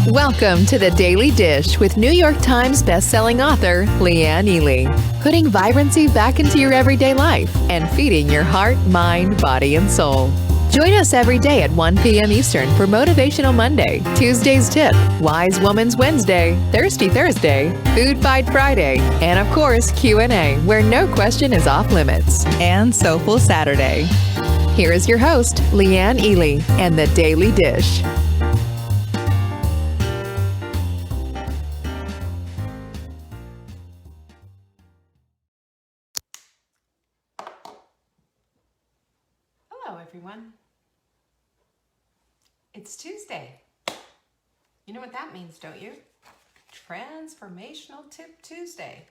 Welcome to the Daily Dish with New York Times bestselling author Leanne Ely. Putting vibrancy back into your everyday life and feeding your heart, mind, body, and soul. Join us every day at 1 p.m. Eastern for Motivational Monday, Tuesday's Tip, Wise Woman's Wednesday, Thirsty Thursday, Food Fight Friday, and of course Q&A, where no question is off limits, and Soulful Saturday. Here is your host, Leanne Ely, and the Daily Dish. Hello, everyone. It's Tuesday. You know what that means, don't you? Transformational Tip Tuesday.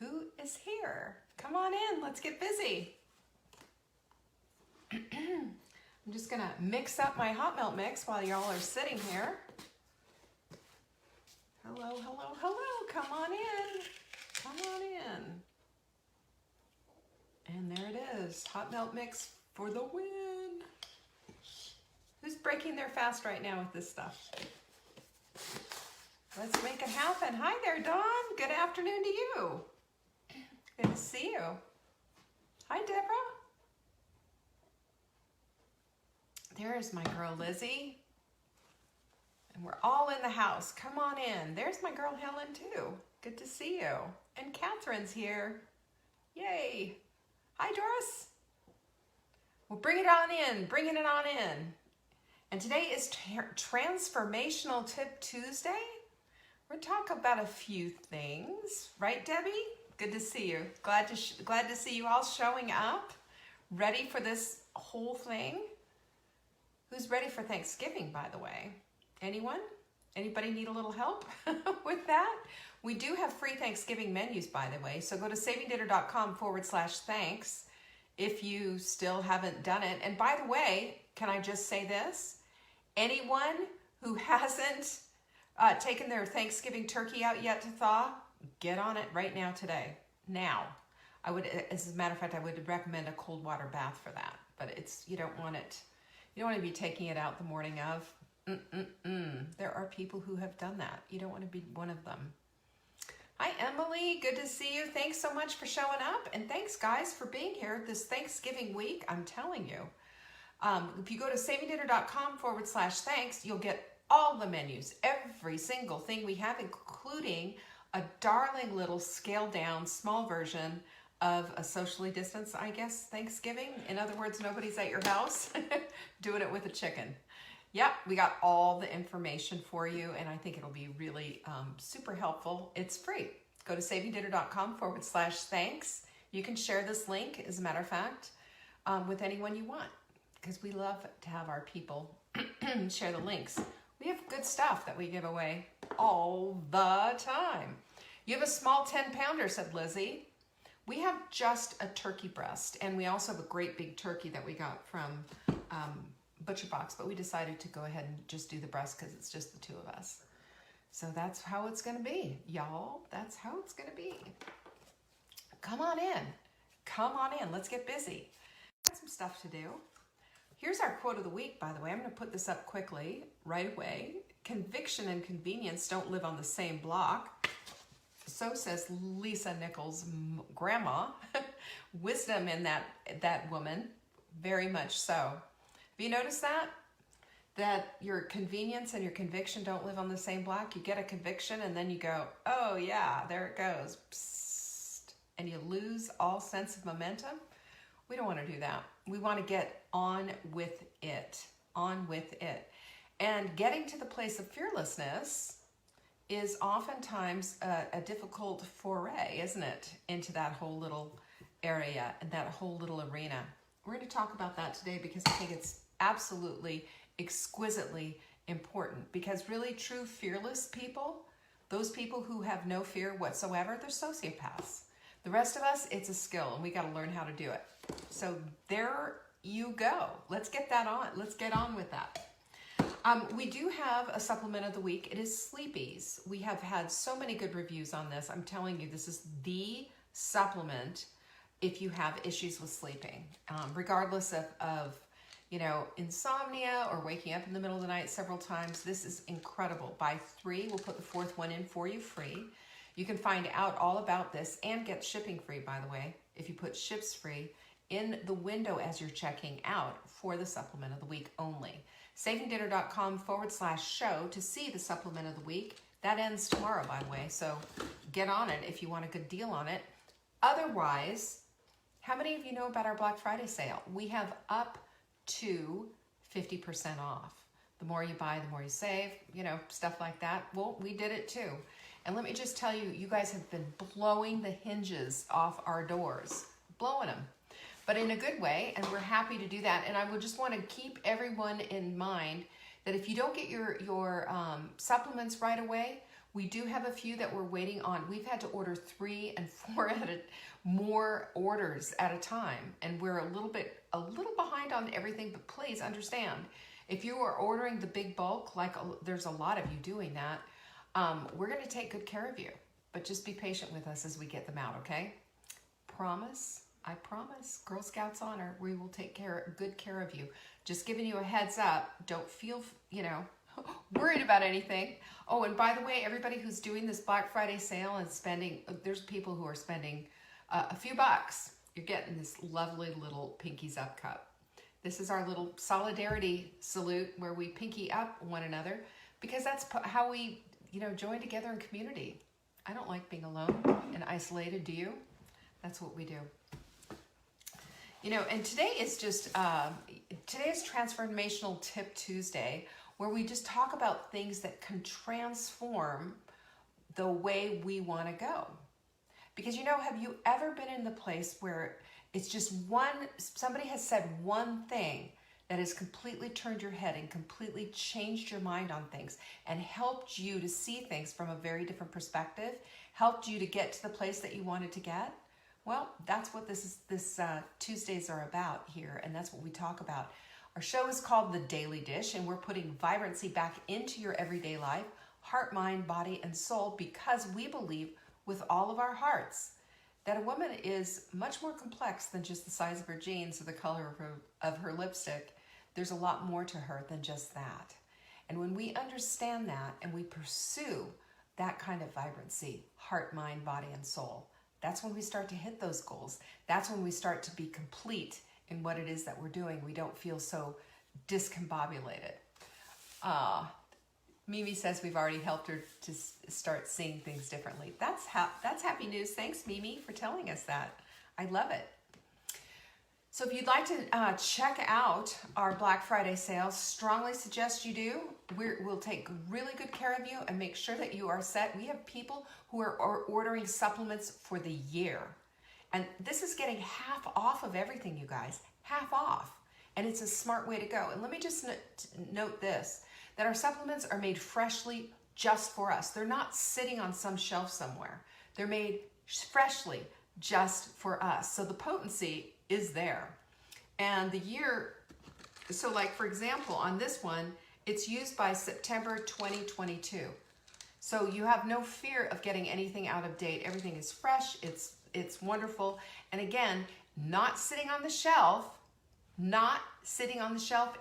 Who is here? Come on in. Let's get busy. I'm just going to mix up my hot melt mix while y'all are sitting here. Hello, hello, hello. Come on in. Come on in. And there it is. Hot melt mix for the win. Who's breaking their fast right now with this stuff? Let's make it happen. Hi there, Dawn. Good afternoon to you. Good to see you. Hi, Deborah. There's my girl, Lizzie. And we're all in the house. Come on in. There's my girl, Helen, too. Good to see you. And Catherine's here. Yay. Hi, Doris. Well, bring it on in. Bringing it on in. And today is Transformational Tip Tuesday. We're going to talk about a few things. Right, Debbie? Good to see you. Glad to see you all showing up. Ready for this whole thing? Who's ready for Thanksgiving, by the way? Anyone? Anybody need a little help with that? We do have free Thanksgiving menus, by the way. So go to savingdinner.com/thanks if you still haven't done it. And by the way, can I just say this? Anyone who hasn't taken their Thanksgiving turkey out yet to thaw, get on it right now today. Now. I would, as a matter of fact, I would recommend a cold water bath for that. But you don't want to be taking it out the morning of. There are people who have done that. You don't want to be one of them. Hi, Emily. Good to see you. Thanks so much for showing up. And thanks, guys, for being here this Thanksgiving week. I'm telling you. If you go to savingdinner.com/thanks, you'll get all the menus, every single thing we have, including a darling little scaled down small version of a socially distanced, I guess, Thanksgiving. In other words, nobody's at your house doing it with a chicken. Yep, we got all the information for you, and I think it'll be really super helpful. It's free. Go to savingdinner.com/thanks. You can share this link, as a matter of fact, with anyone you want, because we love to have our people share the links. We have good stuff that we give away all the time. You have a small 10-pounder, said Lizzie. We have just a turkey breast, and we also have a great big turkey that we got from Butcher Box, but we decided to go ahead and just do the breast because it's just the two of us. So that's how it's going to be, y'all. That's how it's going to be. Come on in. Come on in. Let's get busy. Got some stuff to do. Here's our quote of the week, by the way. I'm going to put this up quickly, right away. Conviction and convenience don't live on the same block. So says Lisa Nichols' grandma. Wisdom in that woman, very much so. Have you noticed that? That your convenience and your conviction don't live on the same block? You get a conviction and then you go, oh yeah, there it goes. Psst, and you lose all sense of momentum. We don't want to do that. We want to get on with it. On with it. And getting to the place of fearlessness is oftentimes a difficult foray, isn't it? Into that whole little area and that whole little arena. We're going to talk about that today because I think it's absolutely, exquisitely important. Because really true fearless people, those people who have no fear whatsoever, they're sociopaths. The rest of us, it's a skill, and we got to learn how to do it. So there you go. Let's get that on. Let's get on with that. We do have a supplement of the week. It is Sleepies. We have had so many good reviews on this. I'm telling you, this is the supplement if you have issues with sleeping, regardless of insomnia or waking up in the middle of the night several times, this is incredible. Buy 3, we'll put the 4th one in for you free. You can find out all about this and get shipping free, by the way, if you put ships free in the window as you're checking out for the supplement of the week only. SavingDinner.com/show to see the supplement of the week. That ends tomorrow, by the way, so get on it if you want a good deal on it. Otherwise, how many of you know about our Black Friday sale? We have up to 50% off. The more you buy, the more you save, stuff like that. Well, we did it too. And let me just tell you, you guys have been blowing the hinges off our doors, blowing them, but in a good way, and we're happy to do that. And I would just want to keep everyone in mind that if you don't get your supplements right away, we do have a few that we're waiting on. We've had to order 3 and 4 more orders at a time, and we're a little behind on everything. But please understand, if you are ordering the big bulk, like there's a lot of you doing that, we're going to take good care of you. But just be patient with us as we get them out, okay? Promise. I promise. Girl Scouts honor. We will take good care of you. Just giving you a heads up. Don't feel, worried about anything. Oh, and by the way, everybody who's doing this Black Friday sale and spending, there's people who are spending a few bucks. You're getting this lovely little Pinkies Up cup. This is our little solidarity salute where we pinky up one another, because that's how we, join together in community. I don't like being alone and isolated, do you? That's what we do. And today is Transformational Tip Tuesday, where we just talk about things that can transform the way we want to go. Because have you ever been in the place where it's just somebody has said one thing that has completely turned your head and completely changed your mind on things and helped you to see things from a very different perspective, helped you to get to the place that you wanted to get? Well, that's what this Tuesdays are about here, and that's what we talk about. Our show is called The Daily Dish, and we're putting vibrancy back into your everyday life, heart, mind, body, and soul, because we believe with all of our hearts that a woman is much more complex than just the size of her jeans or the color of her lipstick. There's a lot more to her than just that. And when we understand that and we pursue that kind of vibrancy, heart, mind, body, and soul, that's when we start to hit those goals. That's when we start to be complete in what it is that we're doing. We don't feel so discombobulated. Mimi says we've already helped her to start seeing things differently. That's happy news. Thanks, Mimi, for telling us that. I love it. So if you'd like to check out our Black Friday sales, strongly suggest you do. We'll take really good care of you and make sure that you are set. We have people who are ordering supplements for the year. And this is getting half off of everything, you guys. Half off. And it's a smart way to go. And let me just note this, that our supplements are made freshly just for us. They're not sitting on some shelf somewhere. They're made freshly just for us. So the potency is there. And the year, so like for example, on this one, it's used by September 2022. So you have no fear of getting anything out of date. Everything is fresh, it's wonderful. And again, not sitting on the shelf,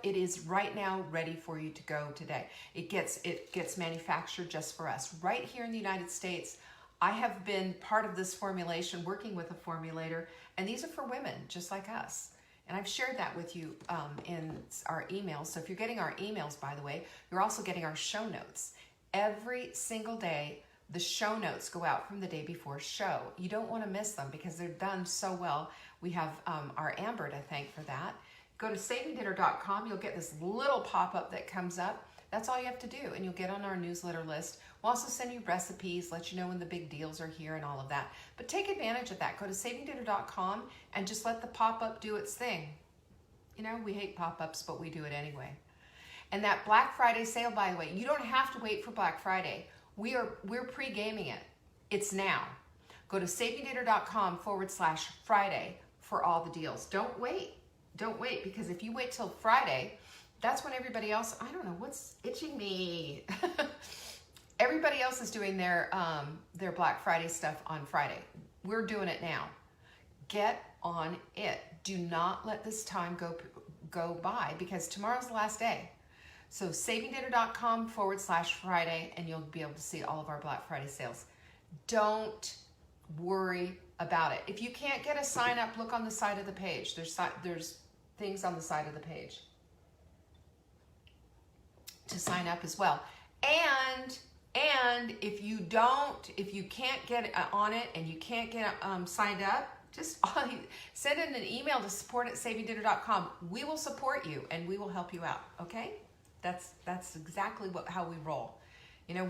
it is right now ready for you to go today. It gets manufactured just for us. Right here in the United States, I have been part of this formulation, working with a formulator, and these are for women just like us. And I've shared that with you in our emails. So if you're getting our emails, by the way, you're also getting our show notes. Every single day, the show notes go out from the day before show. You don't want to miss them because they're done so well. We have our Amber to thank for that. Go to SavingDinner.com. You'll get this little pop-up that comes up. That's all you have to do, and you'll get on our newsletter list. We'll also send you recipes, let you know when the big deals are here and all of that. But take advantage of that. Go to SavingDinner.com and just let the pop-up do its thing. We hate pop-ups, but we do it anyway. And that Black Friday sale, by the way, you don't have to wait for Black Friday. We're pre-gaming it. It's now. Go to SavingDinner.com/Friday for all the deals. Don't wait. Don't wait, because if you wait till Friday, that's when everybody else, I don't know, what's itching me? Everybody else is doing their Black Friday stuff on Friday. We're doing it now. Get on it. Do not let this time go buy, because tomorrow's the last day. So savingdinner.com/Friday, and you'll be able to see all of our Black Friday sales. Don't worry about it. If you can't get a sign up, look on the side of the page. There's things on the side of the page to sign up as well. And if you can't get on it and you can't get signed up, just send in an email to support@savingdinner.com. We will support you and we will help you out. Okay, that's exactly how we roll. You know,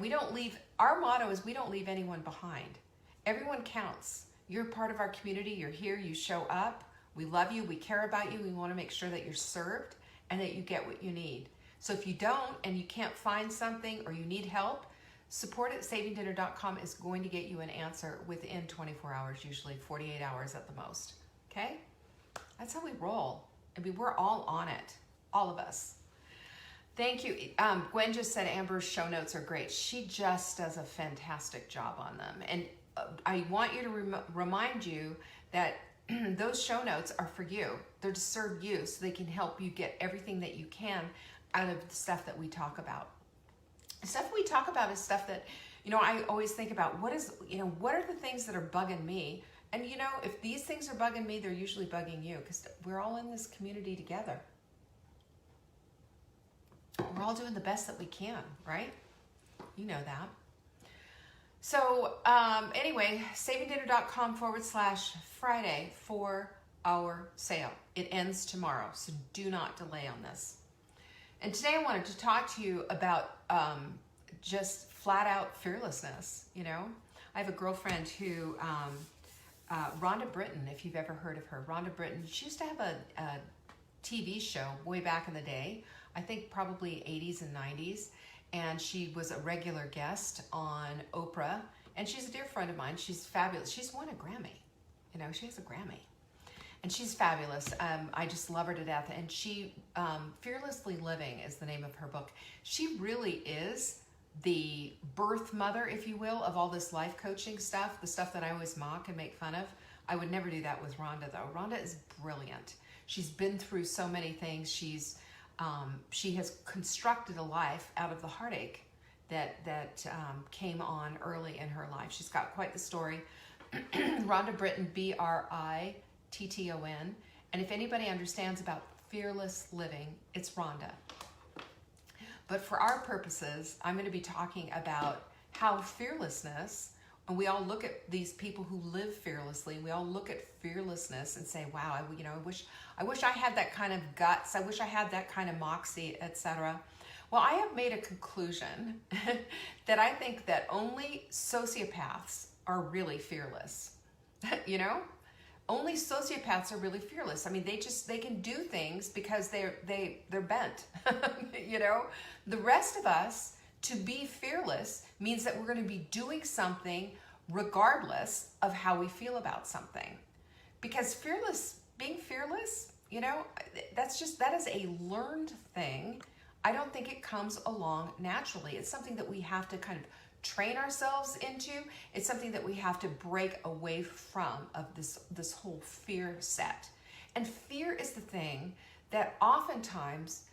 our motto is we don't leave anyone behind. Everyone counts. You're part of our community. You're here. You show up. We love you. We care about you. We want to make sure that you're served and that you get what you need. So if you don't and you can't find something or you need help, support@savingdinner.com is going to get you an answer within 24 hours, usually 48 hours at the most. Okay? That's how we roll. I mean, we're all on it. All of us. Thank you. Gwen just said Amber's show notes are great. She just does a fantastic job on them. And I want you to remind you that those show notes are for you. They're to serve you so they can help you get everything that you can out of the stuff that we talk about. The stuff we talk about is stuff that, you know, I always think about what are the things that are bugging me? And, you know, if these things are bugging me, they're usually bugging you because we're all in this community together. We're all doing the best that we can, right? You know that. So anyway, savingdinner.com/Friday for our sale. It ends tomorrow, so do not delay on this. And today I wanted to talk to you about just flat out fearlessness. You know, I have a girlfriend who, Rhonda Britton, if you've ever heard of her. Rhonda Britton, she used to have a TV show way back in the day, I think probably 80s and 90s. And she was a regular guest on Oprah. And she's a dear friend of mine. She's fabulous. She's won a Grammy. You know, she has a Grammy. And she's fabulous. I just love her to death. And she, Fearlessly Living is the name of her book. She really is the birth mother, if you will, of all this life coaching stuff, the stuff that I always mock and make fun of. I would never do that with Rhonda, though. Rhonda is brilliant. She's been through so many things. She has constructed a life out of the heartache that came on early in her life. She's got quite the story. Rhonda Britton, BRITTON. And if anybody understands about fearless living, it's Rhonda. But for our purposes, I'm going to be talking about how fearlessness, and we all look at these people who live fearlessly, and we all look at fearlessness and say, wow, I wish I had that kind of guts. I wish I had that kind of moxie, etc. Well, I have made a conclusion that I think that only sociopaths are really fearless. You know? Only sociopaths are really fearless. I mean, they can do things because they're bent. You know? The rest of us, to be fearless means that we're going to be doing something regardless of how we feel about something. Because being fearless, you know, that is a learned thing. I don't think it comes along naturally. It's something that we have to kind of train ourselves into. It's something that we have to break away from, of this whole fear set. And fear is the thing that oftentimes,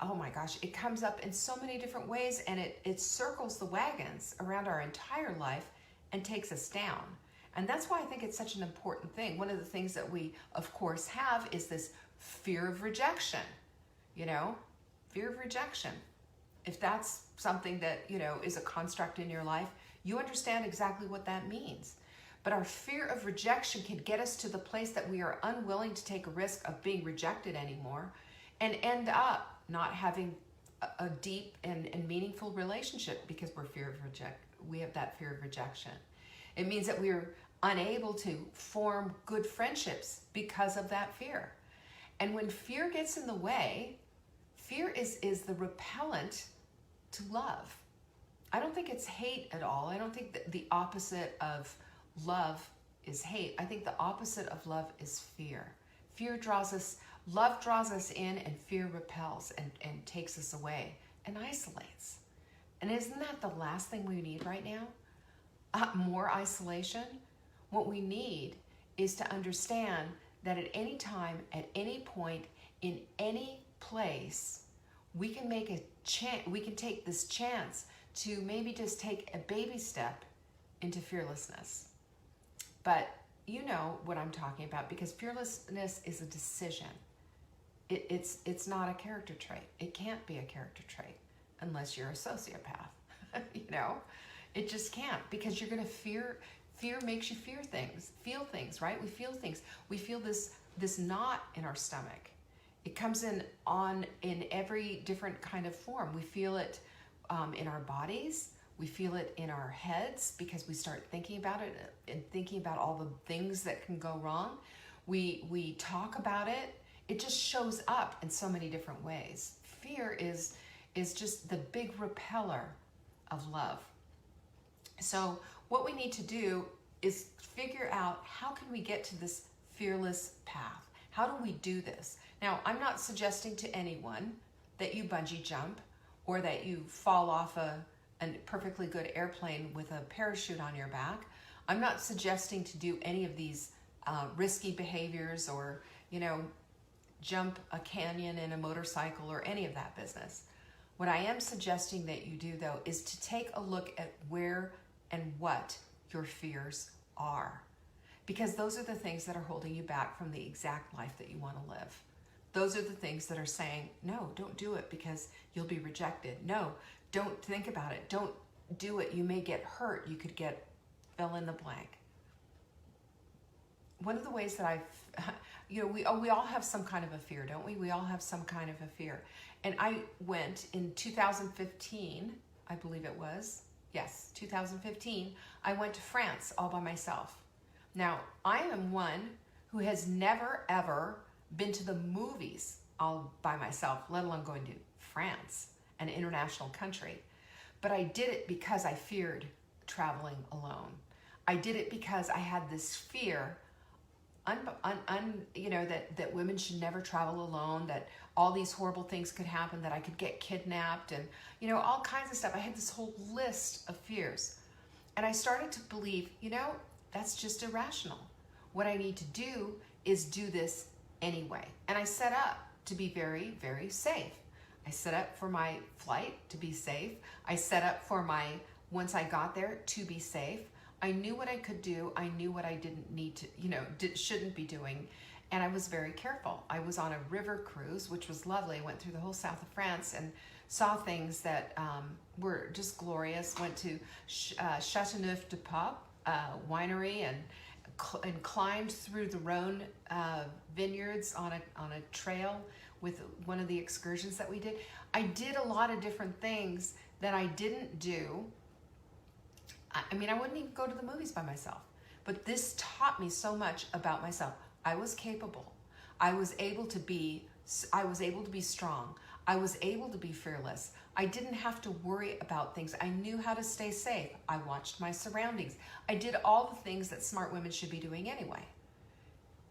oh my gosh, it comes up in so many different ways, and it circles the wagons around our entire life and takes us down. And that's why I think it's such an important thing. One of the things that we, of course, have is this fear of rejection. You know, fear of rejection. If that's something that, you know, is a construct in your life, you understand exactly what that means. But our fear of rejection can get us to the place that we are unwilling to take a risk of being rejected anymore and end up not having a deep and meaningful relationship because we have that fear of rejection. It means that we're unable to form good friendships because of that fear. And when fear gets in the way, fear is the repellent to love. I don't think it's hate at all. I don't think that the opposite of love is hate. I think the opposite of love is fear. Love draws us in, and fear repels and takes us away and isolates. And isn't that the last thing we need right now? More isolation? What we need is to understand that at any time, at any point, in any place, we can make a chance, we can take this chance to maybe just take a baby step into fearlessness. But you know what I'm talking about, because fearlessness is a decision. It's not a character trait. It can't be a character trait unless you're a sociopath. You know, it just can't, because you're going to fear. Fear makes you feel things, right? We feel things. We feel this knot in our stomach. It comes in every different kind of form. We feel it in our bodies. We feel it in our heads because we start thinking about it and thinking about all the things that can go wrong. We talk about it. It just shows up in so many different ways. Fear is just the big repeller of love. So what we need to do is figure out, how can we get to this fearless path? How do we do this? Now, I'm not suggesting to anyone that you bungee jump or that you fall off a perfectly good airplane with a parachute on your back. I'm not suggesting to do any of these risky behaviors, or, you know, jump a canyon in a motorcycle or any of that business. What I am suggesting that you do, though, is to take a look at where and what your fears are, because those are the things that are holding you back from the exact life that you want to live. Those are the things that are saying, no, don't do it because you'll be rejected. No, don't think about it. Don't do it. You may get hurt. You could get fill in the blank. One of the ways that we all have some kind of a fear, don't we? We all have some kind of a fear. And I went in 2015, I believe it was. Yes, 2015, I went to France all by myself. Now, I am one who has never, ever been to the movies all by myself, let alone going to France, an international country. But I did it because I feared traveling alone. I did it because I had this fear, that women should never travel alone, that all these horrible things could happen, that I could get kidnapped, and, all kinds of stuff. I had this whole list of fears. And I started to believe, that's just irrational. What I need to do is do this anyway. And I set up to be very, very safe. I set up for my flight to be safe. I set up for once I got there, to be safe. I knew what I could do. I knew what I didn't need to, shouldn't be doing. And I was very careful. I was on a river cruise, which was lovely. I went through the whole south of France and saw things that were just glorious. Went to Châteauneuf-du-Pape winery and climbed through the Rhone vineyards on a trail with one of the excursions that we did. I did a lot of different things that I didn't do. I wouldn't even go to the movies by myself. But this taught me so much about myself. I was capable. I was able to be strong. I was able to be fearless. I didn't have to worry about things. I knew how to stay safe. I watched my surroundings. I did all the things that smart women should be doing anyway.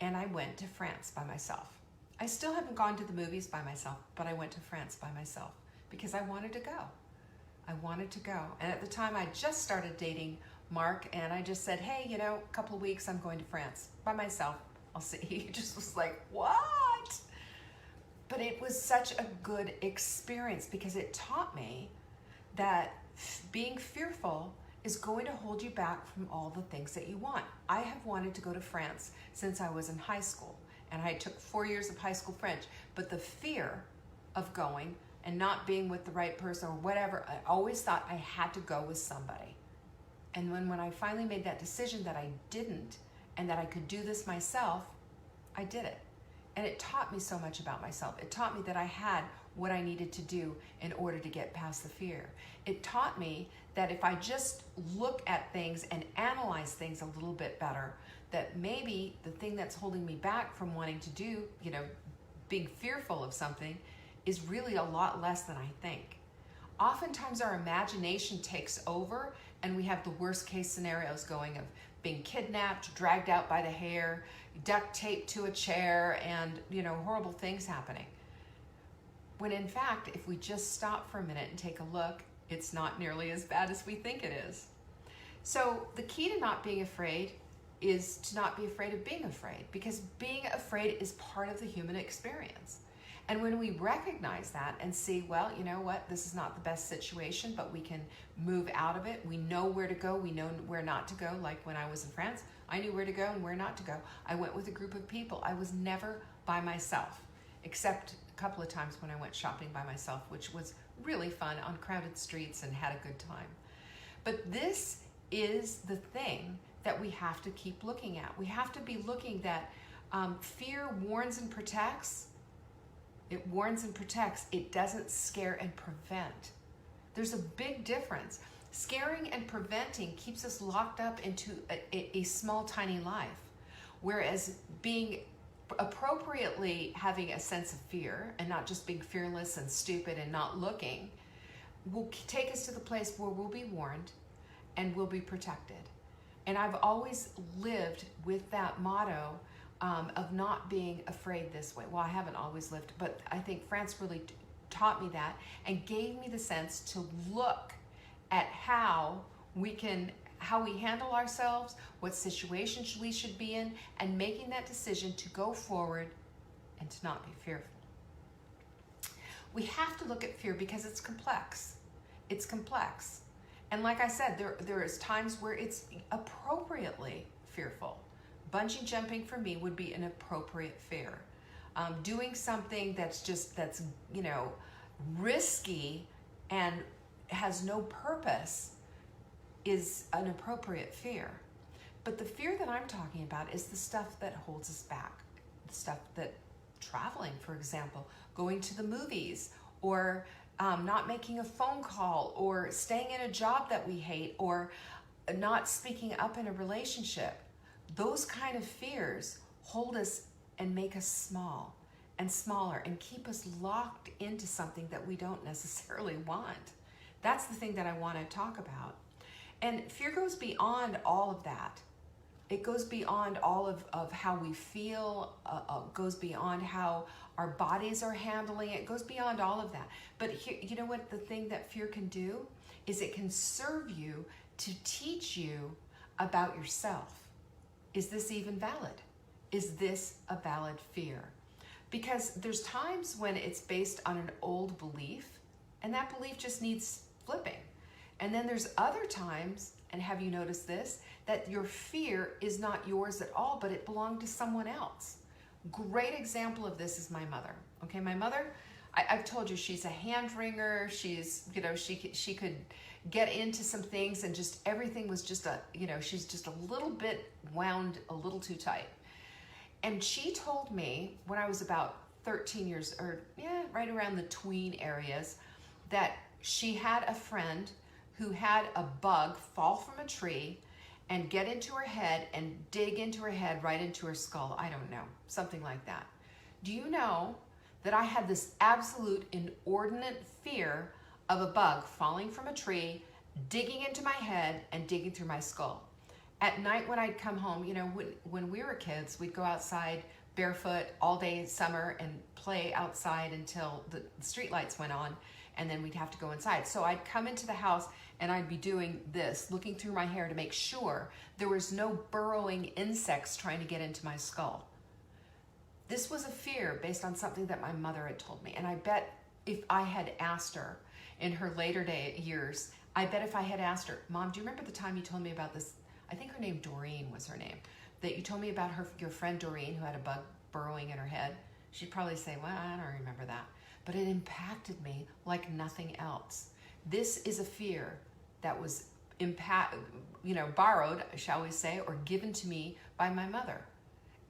And I went to France by myself. I still haven't gone to the movies by myself, but I went to France by myself because I wanted to go. I wanted to go. And at the time, I just started dating Mark, and I just said, hey, a couple of weeks, I'm going to France by myself. I'll see. He just was like, what? But it was such a good experience because it taught me that being fearful is going to hold you back from all the things that you want. I have wanted to go to France since I was in high school, and I took 4 years of high school French, but the fear of going and not being with the right person or whatever, I always thought I had to go with somebody. And when I finally made that decision that I didn't, and that I could do this myself, I did it. And it taught me so much about myself. It taught me that I had what I needed to do in order to get past the fear. It taught me that if I just look at things and analyze things a little bit better, that maybe the thing that's holding me back from wanting to do, being fearful of something, is really a lot less than I think. Oftentimes our imagination takes over and we have the worst case scenarios going of being kidnapped, dragged out by the hair, duct taped to a chair, and horrible things happening. When in fact, if we just stop for a minute and take a look, it's not nearly as bad as we think it is. So the key to not being afraid is to not be afraid of being afraid, because being afraid is part of the human experience. And when we recognize that and see, well, you know what, this is not the best situation, but we can move out of it. We know where to go. We know where not to go. Like when I was in France, I knew where to go and where not to go. I went with a group of people. I was never by myself, except a couple of times when I went shopping by myself, which was really fun on crowded streets and had a good time. But this is the thing that we have to keep looking at. We have to be looking that fear warns and protects. It warns and protects. It doesn't scare and prevent. There's a big difference. Scaring and preventing keeps us locked up into a small, tiny life. Whereas being appropriately having a sense of fear and not just being fearless and stupid and not looking will take us to the place where we'll be warned and we'll be protected. And I've always lived with that motto of not being afraid this way. Well, I haven't always lived, but I think France really taught me that and gave me the sense to look at how we handle ourselves, what situations we should be in, and making that decision to go forward and to not be fearful. We have to look at fear because it's complex. It's complex. And like I said, there is times where it's appropriately fearful. Bungee jumping for me would be an appropriate fear. Doing something that's risky and has no purpose is an appropriate fear. But the fear that I'm talking about is the stuff that holds us back. The stuff that traveling, for example, going to the movies, or not making a phone call, or staying in a job that we hate, or not speaking up in a relationship. Those kind of fears hold us and make us small and smaller and keep us locked into something that we don't necessarily want. That's the thing that I want to talk about. And fear goes beyond all of that. It goes beyond all of how we feel, goes beyond how our bodies are handling it, goes beyond all of that. But here, you know what the thing that fear can do is it can serve you to teach you about yourself. Is this even valid? Is this a valid fear? Because there's times when it's based on an old belief, and that belief just needs flipping. And then there's other times, and have you noticed this, that your fear is not yours at all, but it belonged to someone else. Great example of this is my mother. Okay, my mother, I've told you, she's a hand wringer. She's, she could get into some things and just everything was just she's just a little bit wound a little too tight. And she told me when I was about 13 years, right around the tween areas, that she had a friend who had a bug fall from a tree and get into her head and dig into her head right into her skull. I don't know, something like that. Do you know that I had this absolute inordinate fear of a bug falling from a tree, digging into my head and digging through my skull? At night when I'd come home, when we were kids, we'd go outside barefoot all day summer and play outside until the street lights went on, and then we'd have to go inside. So I'd come into the house and I'd be doing this, looking through my hair to make sure there was no burrowing insects trying to get into my skull. This was a fear based on something that my mother had told me. And I bet if I had asked her in her later years, I bet if I had asked her, Mom, do you remember the time you told me about this? I think her name Doreen was her name. That you told me about your friend Doreen who had a bug burrowing in her head. She'd probably say, well, I don't remember that. But it impacted me like nothing else. This is a fear that was borrowed, shall we say, or given to me by my mother.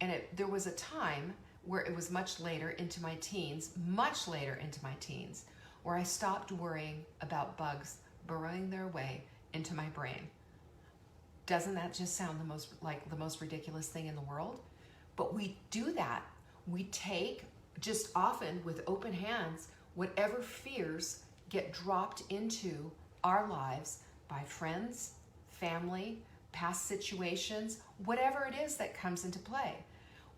And there was a time where it was much later into my teens, where I stopped worrying about bugs burrowing their way into my brain. Doesn't that just sound the most ridiculous thing in the world? But we do that. We take, just often with open hands, whatever fears get dropped into our lives by friends, family, past situations, whatever it is that comes into play,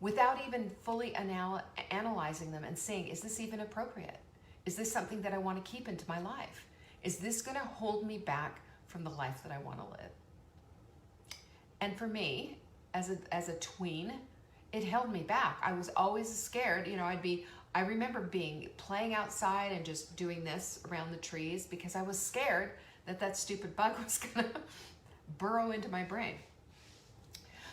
without even fully analyzing them and saying, is this even appropriate? Is this something that I want to keep into my life? Is this going to hold me back from the life that I want to live? And for me, as a tween, it held me back. I was always scared. I'd be I remember playing outside and just doing this around the trees because I was scared that that stupid bug was gonna burrow into my brain.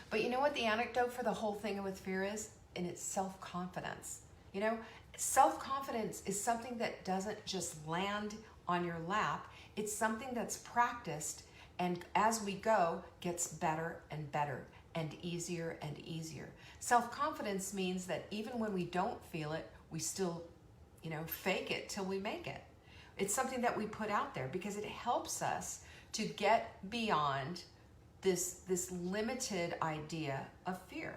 But you know what the antidote for the whole thing with fear is? And it's self-confidence. You know, self-confidence is something that doesn't just land on your lap. It's something that's practiced, and as we go, gets better and better and easier and easier. Self-confidence means that even when we don't feel it, we still, fake it till we make it. It's something that we put out there because it helps us to get beyond this limited idea of fear.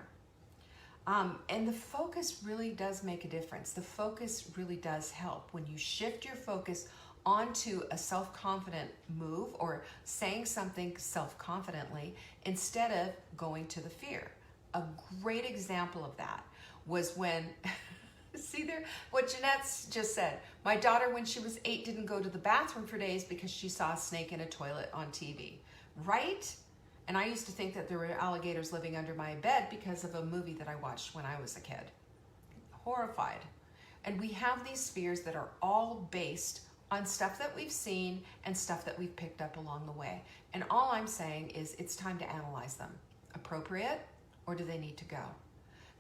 And the focus really does make a difference. The focus really does help. When you shift your focus onto a self-confident move or saying something self-confidently instead of going to the fear. A great example of that was when, see there, what Jeanette's just said. My daughter, when she was 8, didn't go to the bathroom for days because she saw a snake in a toilet on TV, right? And I used to think that there were alligators living under my bed because of a movie that I watched when I was a kid. Horrified. And we have these fears that are all based on stuff that we've seen and stuff that we've picked up along the way. And all I'm saying is it's time to analyze them. Appropriate, or do they need to go?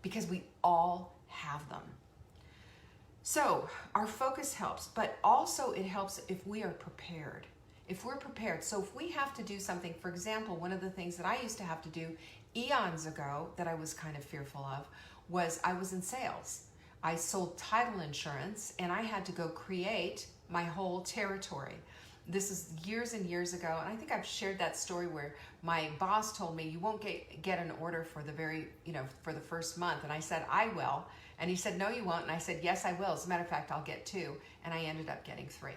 Because we all have them. So our focus helps, but also it helps if we are prepared. If we're prepared. So if we have to do something, for example, one of the things that I used to have to do eons ago that I was kind of fearful of was I was in sales. I sold title insurance and I had to go create my whole territory. This is years and years ago, and I think I've shared that story where my boss told me, you won't get an order for for the first month. And I said, I will. And he said, no, you won't. And I said, yes, I will. As a matter of fact, I'll get 2. And I ended up getting 3.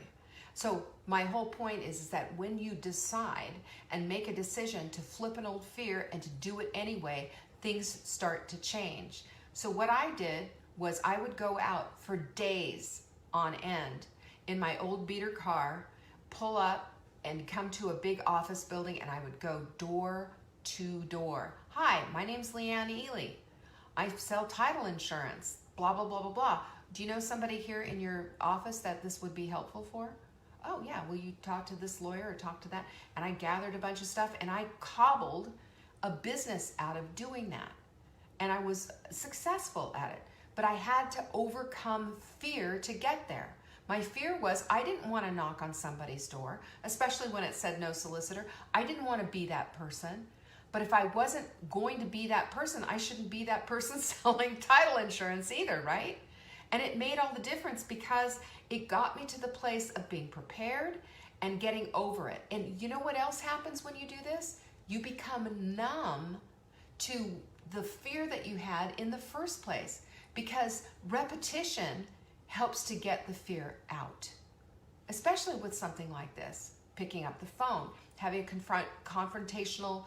So my whole point is that when you decide and make a decision to flip an old fear and to do it anyway, things start to change. So what I did was I would go out for days on end in my old beater car, pull up and come to a big office building, and I would go door to door. Hi, my name's Leanne Ely. I sell title insurance, blah, blah, blah, blah, blah. Do you know somebody here in your office that this would be helpful for? Oh yeah, will you talk to this lawyer or talk to that? And I gathered a bunch of stuff and I cobbled a business out of doing that. And I was successful at it, but I had to overcome fear to get there. My fear was I didn't want to knock on somebody's door, especially when it said no solicitor. I didn't want to be that person. But if I wasn't going to be that person, I shouldn't be that person selling title insurance either, right? And it made all the difference because it got me to the place of being prepared and getting over it. And you know what else happens when you do this? You become numb to the fear that you had in the first place because repetition helps to get the fear out, especially with something like this, picking up the phone, having a confrontational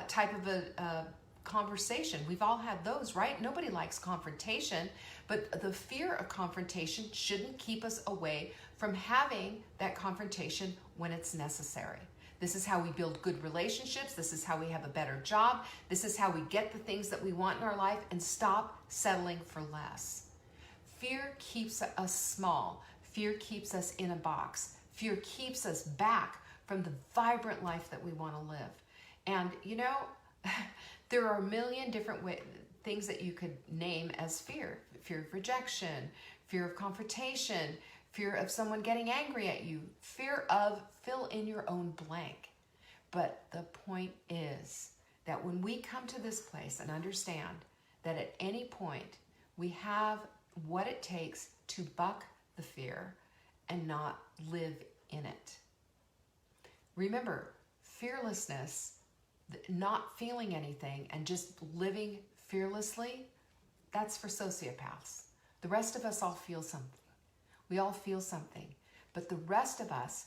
type of a conversation. We've all had those, right? Nobody likes confrontation, but the fear of confrontation shouldn't keep us away from having that confrontation when it's necessary. This is how we build good relationships. This is how we have a better job. This is how we get the things that we want in our life and stop settling for less. Fear keeps us small. Fear keeps us in a box. Fear keeps us back from the vibrant life that we want to live. And there are a million different things that you could name as fear. Fear of rejection, fear of confrontation, fear of someone getting angry at you, fear of fill in your own blank. But the point is that when we come to this place and understand that at any point we have what it takes to buck the fear and not live in it. Remember, fearlessness, not feeling anything and just living fearlessly, that's for sociopaths. The rest of us all feel something. We all feel something. But the rest of us,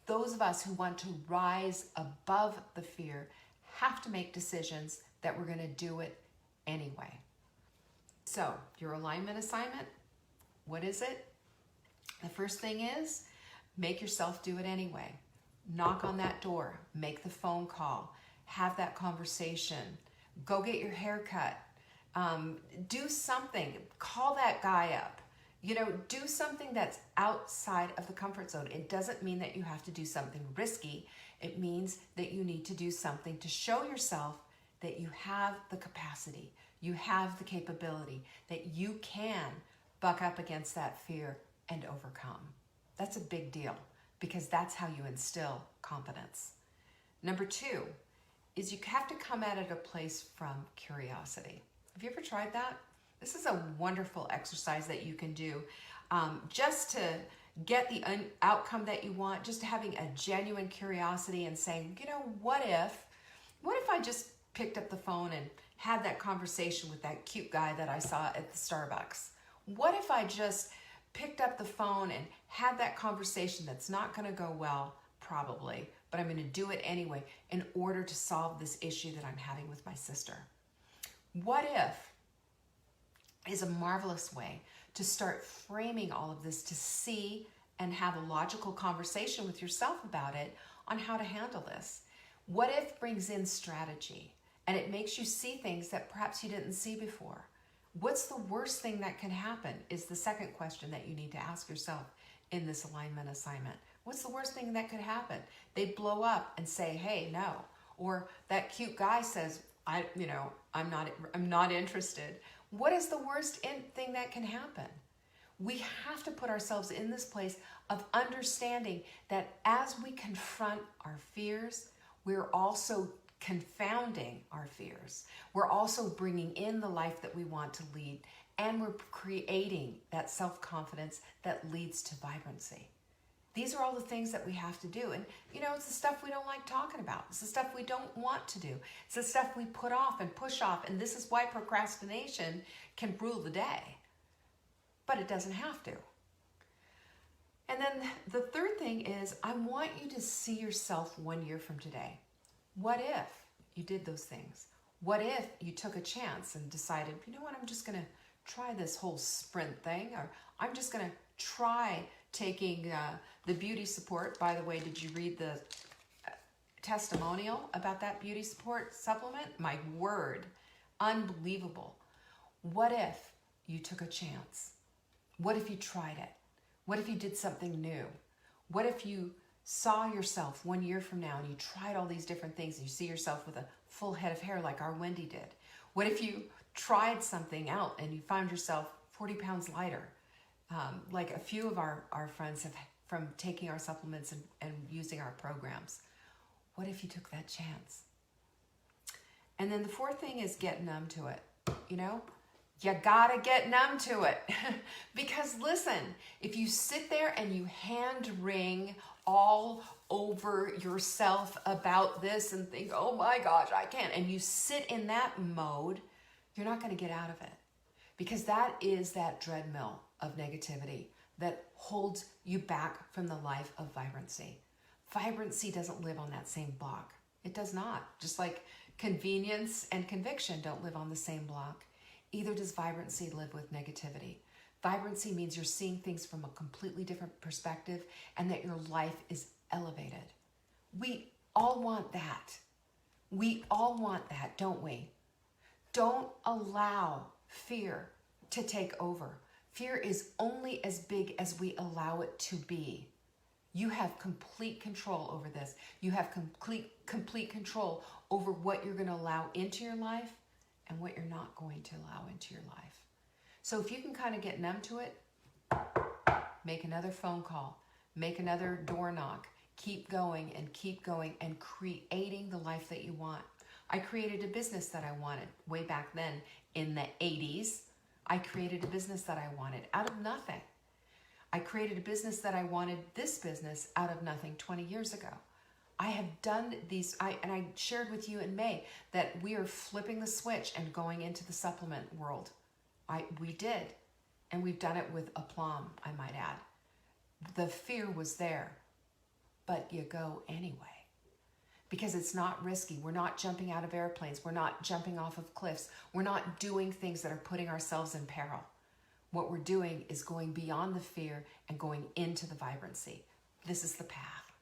those of us who want to rise above the fear, have to make decisions that we're going to do it anyway. So, your alignment assignment, what is it? The first thing is, make yourself do it anyway. Knock on that door, make the phone call, have that conversation, go get your hair cut, do something, call that guy up, Do something that's outside of the comfort zone. It doesn't mean that you have to do something risky. It means that you need to do something to show yourself that you have the capacity, you have the capability, that you can buck up against that fear and overcome. That's a big deal because that's how you instill confidence. Number 2 is you have to come at it a place from curiosity. Have you ever tried that? This is a wonderful exercise that you can do just to get the outcome that you want, just having a genuine curiosity and saying, what if I just picked up the phone and had that conversation with that cute guy that I saw at the Starbucks? What if I just picked up the phone and had that conversation that's not going to go well, probably, but I'm going to do it anyway in order to solve this issue that I'm having with my sister? What if is a marvelous way to start framing all of this, to see and have a logical conversation with yourself about it on how to handle this. What if brings in strategy, and it makes you see things that perhaps you didn't see before. What's the worst thing that can happen is the second question that you need to ask yourself in this alignment assignment. What's the worst thing that could happen? They blow up and say, hey, no. Or that cute guy says, I'm not interested. What is the worst thing that can happen? We have to put ourselves in this place of understanding that as we confront our fears, we're also confounding our fears. We're also bringing in the life that we want to lead, and we're creating that self-confidence that leads to vibrancy. These are all the things that we have to do. And, it's the stuff we don't like talking about. It's the stuff we don't want to do. It's the stuff we put off and push off. And this is why procrastination can rule the day. But it doesn't have to. And then the third thing is, I want you to see yourself 1 year from today. What if you did those things? What if you took a chance and decided, I'm just going to try this whole sprint thing, or I'm just going to try taking the beauty support. By the way, did you read the testimonial about that beauty support supplement? My word, unbelievable. What if you took a chance? What if you tried it? What if you did something new? What if you saw yourself 1 year from now and you tried all these different things and you see yourself with a full head of hair like our Wendy did? What if you tried something out and you found yourself 40 pounds lighter? Like a few of our friends have from taking our supplements and using our programs. What if you took that chance? And then the fourth thing is get numb to it. You gotta get numb to it. Because listen, if you sit there and you hand wring all over yourself about this and think, oh my gosh, I can't, and you sit in that mode, you're not gonna get out of it. Because that is that treadmill of negativity that holds you back from the life of vibrancy. Vibrancy doesn't live on that same block. It does not. Just like convenience and conviction don't live on the same block. Either does vibrancy live with negativity. Vibrancy means you're seeing things from a completely different perspective and that your life is elevated. We all want that. We all want that, don't we? Don't allow fear to take over. Fear is only as big as we allow it to be. You have complete control over this. You have complete control over what you're going to allow into your life and what you're not going to allow into your life. So if you can kind of get numb to it, make another phone call, make another door knock, keep going and creating the life that you want. I created a business that I wanted way back then in the 80s. I created a business that I wanted out of nothing. I created a business that I wanted, this business, out of nothing 20 years ago. I have done these, and I shared with you in May that we are flipping the switch and going into the supplement world. We did, and we've done it with aplomb, I might add. The fear was there, but you go anyway. Because it's not risky. We're not jumping out of airplanes. We're not jumping off of cliffs. We're not doing things that are putting ourselves in peril. What we're doing is going beyond the fear and going into the vibrancy. This is the path.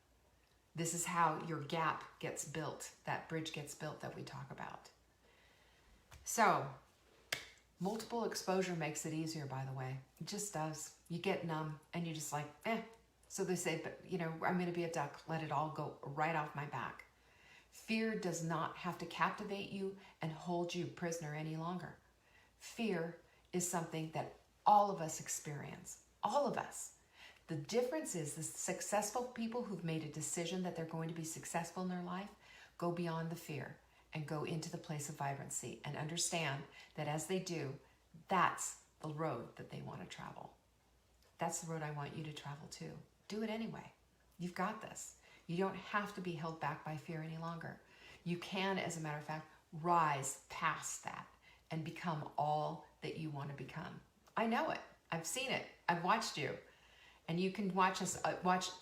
This is how your gap gets built, that bridge gets built that we talk about. So, Multiple exposure makes it easier, by the way. It just does. You get numb and you're just like, So they say, but I'm going to be a duck. Let it all go right off my back. Fear does not have to captivate you and hold you prisoner any longer. Fear is something that all of us experience. All of us. The difference is the successful people who've made a decision that they're going to be successful in their life go beyond the fear and go into the place of vibrancy and understand that as they do, that's the road that they want to travel. That's the road I want you to travel to. Do it anyway. You've got this. You don't have to be held back by fear any longer. You can, as a matter of fact, rise past that and become all that you want to become. I know it. I've seen it. I've watched you. And you can watch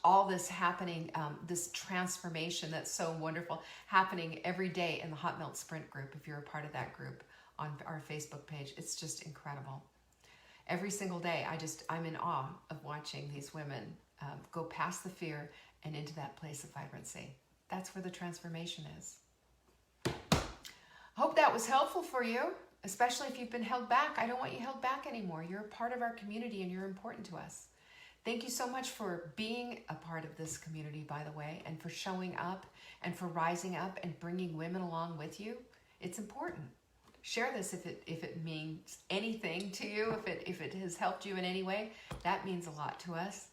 all this happening, this transformation that's so wonderful, happening every day in the Hot Melt Sprint group. If you're a part of that group on our Facebook page, it's just incredible. Every single day, I'm in awe of watching these women go past the fear and into that place of vibrancy. That's where the transformation is. Hope that was helpful for you, especially if you've been held back. I don't want you held back anymore. You're a part of our community and you're important to us. Thank you so much for being a part of this community, by the way, and for showing up and for rising up and bringing women along with you. It's important. Share this if it means anything to you, if it has helped you in any way. That means a lot to us.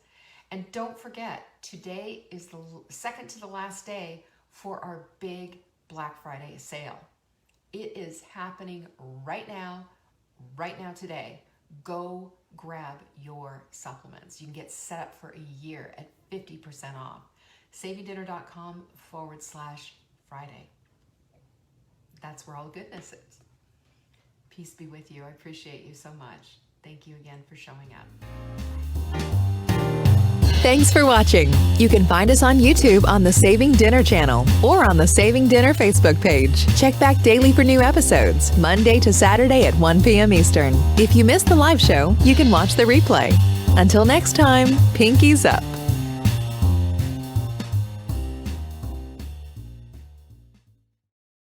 And don't forget, today is the second to the last day for our big Black Friday sale. It is happening right now today. Go grab your supplements. You can get set up for a year at 50% off. SavingDinner.com/Friday. That's where all goodness is. Peace be with you. I appreciate you so much. Thank you again for showing up. Thanks for watching. You can find us on YouTube on the Saving Dinner channel or on the Saving Dinner Facebook page. Check back daily for new episodes, Monday to Saturday at 1 p.m. Eastern. If you missed the live show, you can watch the replay. Until next time, pinkies up.